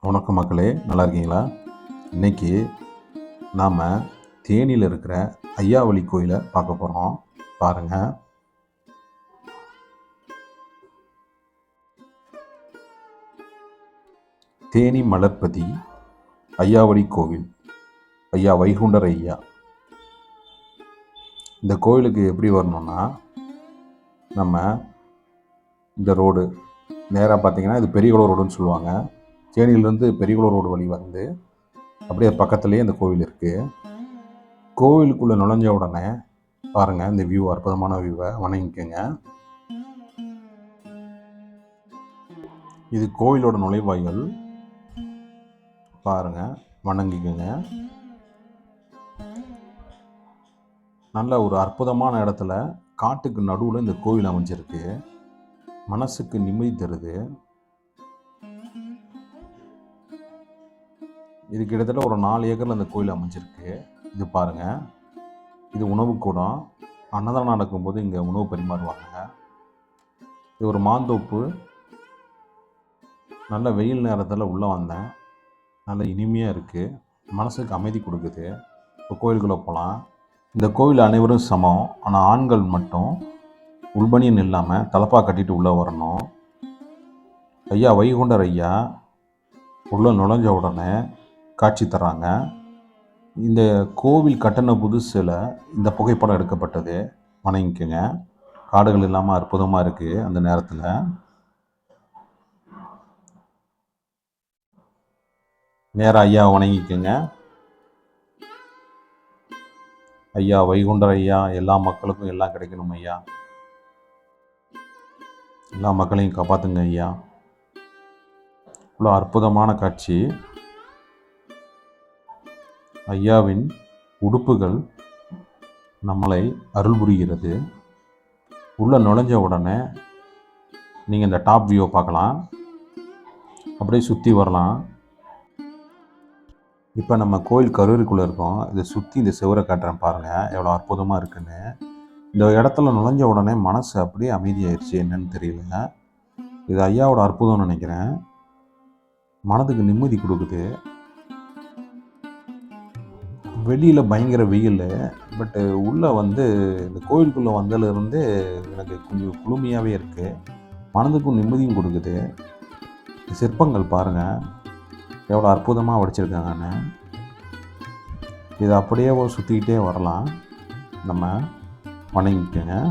வணக்கம் மக்களே, நல்லா இருக்கீங்களா? இன்றைக்கி நாம் தேனியில் இருக்கிற ஐயாவளி கோயிலை பார்க்க போகிறோம். பாருங்கள். தேனி மலர்பதி ஐயாவளி கோவில், ஐயா வைகுண்டர் ஐயா. இந்த கோயிலுக்கு எப்படி வரணும்னா, நம்ம இந்த ரோடு நேராக பார்த்திங்கன்னா இது பெரியகுளம் ரோடுன்னு சொல்லுவாங்க. தேனியிலேருந்து பெரியகுளம் ரோடு வழி வந்து அப்படியே பக்கத்துலேயே இந்த கோவில் இருக்குது. கோவிலுக்குள்ளே நுழைஞ்ச உடனே பாருங்கள், இந்த வியூ, அற்புதமான வியூவை வணங்கிக்கோங்க. இது கோவிலோட நுழைவாய்கள். பாருங்கள், வணங்கிக்கோங்க. நல்ல ஒரு அற்புதமான இடத்துல காட்டுக்கு நடுவில் இந்த கோவில் அமைஞ்சிருக்கு. மனசுக்கு நிம்மதி தருது. இது கிட்டத்தட்ட ஒரு 4 ஏக்கரில் இந்த கோயில் அமைஞ்சிருக்கு. இது பாருங்கள், இது உணவு கூடம். அன்னதானம் நடக்கும்போது இங்கே உணவு பரிமாறுவாங்க. இது ஒரு மாந்தோப்பு. நல்ல வெயில் நேரத்தில் உள்ளே வந்தேன். நல்ல இனிமையாக இருக்குது, மனசுக்கு அமைதி கொடுக்குது. இப்போ கோயிலுக்குள்ளே போகலாம். இந்த கோவில் அனைவரும் சமம். ஆனால் ஆண்கள் மட்டும் உள்பனியன் இல்லாமல் தலப்பா கட்டிட்டு உள்ளே வரணும். ஐயா வைகுண்டர் ஐயா உள்ளே நுழைஞ்ச உடனே காட்சி தர்றாங்க. இந்த கோவில் கட்டண புதுசில் இந்த புகைப்படம் எடுக்கப்பட்டது. வணங்கிக்கோங்க. காடுகள் இல்லாமல் அற்புதமாக இருக்குது. அந்த நேரத்தில் நேராக ஐயா வணங்கிக்கோங்க. ஐயா வைகுண்டர் ஐயா, எல்லா மக்களுக்கும் எல்லாம் கிடைக்கணும் ஐயா. எல்லா மக்களையும் காப்பாற்றுங்க ஐயா. இவ்வளோ அற்புதமான காட்சி. ஐயாவின் உடுப்புகள் நம்மளை அருள் புரிகிறது. உள்ளே நுழைஞ்ச உடனே நீங்கள் இந்த டாப் வியூவை பார்க்கலாம். அப்படியே சுற்றி வரலாம். இப்போ நம்ம கோயில் கருவறைக்குள்ளே இருக்கோம். இதை சுற்றி இந்த சுவரை காட்டுறேன் பாருங்கள், எவ்வளோ அற்புதமாக இருக்குன்னு. இந்த இடத்துல நுழைஞ்ச உடனே மனசு அப்படியே அமைதியாயிடுச்சு. என்னன்னு தெரியல. இது ஐயாவோட அற்புதம்னு நினைக்கிறேன். மனதுக்கு நிம்மதி கொடுக்குது. வெளியில் பயங்கர வெயில், பட்டு உள்ளே வந்து இந்த கோயிலுக்குள்ளே வந்ததுலேருந்து எனக்கு கொஞ்சம் குளுமையாகவே இருக்குது. மனதுக்கும் நிம்மதியும் கொடுக்குது. சிற்பங்கள் பாருங்கள், எவ்வளோ அற்புதமாக வடிச்சிருக்காங்கன்னு. இதை அப்படியே சுற்றிக்கிட்டே வரலாம். நம்ம வணங்கிக்கோங்க.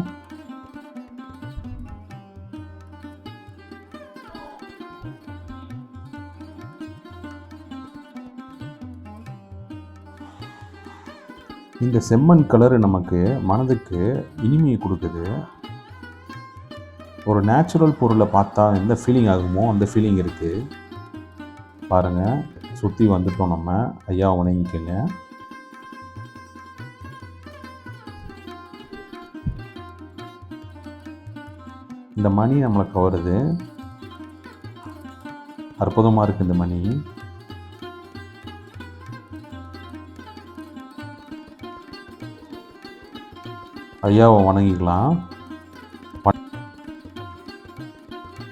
இந்த செம்மண் கலரு நமக்கு மனதுக்கு இனிமையை கொடுக்குது. ஒரு நேச்சுரல் பொருளை பார்த்தா எந்த ஃபீலிங் ஆகுமோ அந்த ஃபீலிங் இருக்குது. பாருங்கள், சுற்றி வந்துட்டோம். நம்ம ஐயா வணங்கிக்கோங்க. இந்த மணி நம்மளை கவருது. அற்புதமாக இருக்குது இந்த மணி. ஐயாவை வணங்கிக்கலாம்.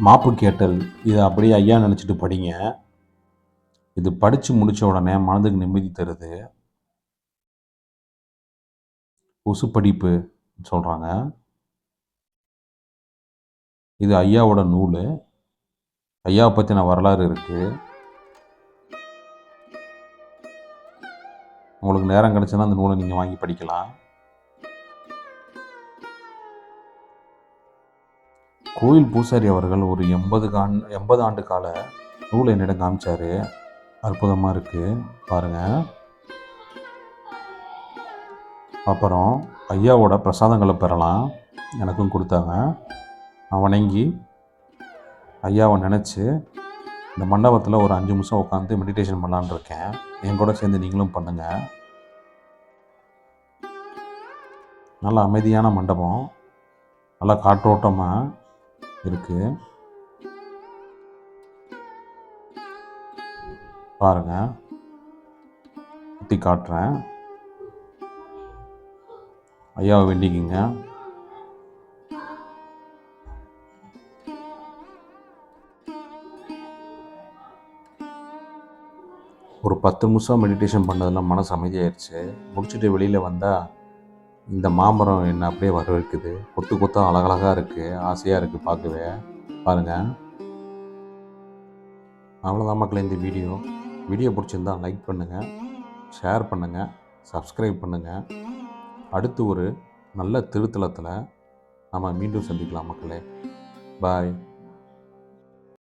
மாப்பு கேட்டல், இதை அப்படியே ஐயா நினச்சிட்டு படிங்க. இது படித்து முடித்த உடனே மனதுக்கு நிம்மதி தருது. உசு படிப்பு சொல்கிறாங்க. இது ஐயாவோட நூல். ஐயாவை பற்றின வரலாறு இருக்குது. உங்களுக்கு நேரம் கிடைச்சுன்னா அந்த நூலை நீங்கள் வாங்கி படிக்கலாம். கோயில் பூசாரி அவர்கள் ஒரு 80 ஆண்டு கால நூலை என்னிடம் காமிச்சார். அற்புதமாக இருக்குது பாருங்கள். அப்புறம் ஐயாவோட பிரசாதங்களை பெறலாம். எனக்கும் கொடுத்தாங்க. நான் வணங்கி ஐயாவை நினச்சி இந்த மண்டபத்தில் ஒரு 5 நிமிஷம் உட்காந்து மெடிடேஷன் பண்ணலான்னு இருக்கேன். என் கூட சேர்ந்து நீங்களும் பண்ணுங்கள். நல்ல அமைதியான மண்டபம், நல்லா காற்றோட்டமாக இருக்குது. பாருங்கள், சுற்றி காட்டுறேன். ஐயாவை வேண்டிக்கிங்க. ஒரு 10 நிமிஷம் மெடிடேஷன் பண்ணதெல்லாம் மனசு அமைதியாயிருச்சு. முடிச்சுட்டு வெளியில் வந்தால் இந்த மாமரம் என்ன அப்படியே வரவேற்குது. கொத்து கொத்தா அழகழகாக இருக்குது, ஆசையாக இருக்குது பார்க்கவே. பாருங்கள். அவ்வளோதான் மக்களே இந்த வீடியோ பிடிச்சிருந்தா லைக் பண்ணுங்கள், ஷேர் பண்ணுங்கள், சப்ஸ்கிரைப் பண்ணுங்கள். அடுத்து ஒரு நல்ல திருத்தலத்தில் நம்ம மீண்டும் சந்திக்கலாம் மக்களே. பாய்.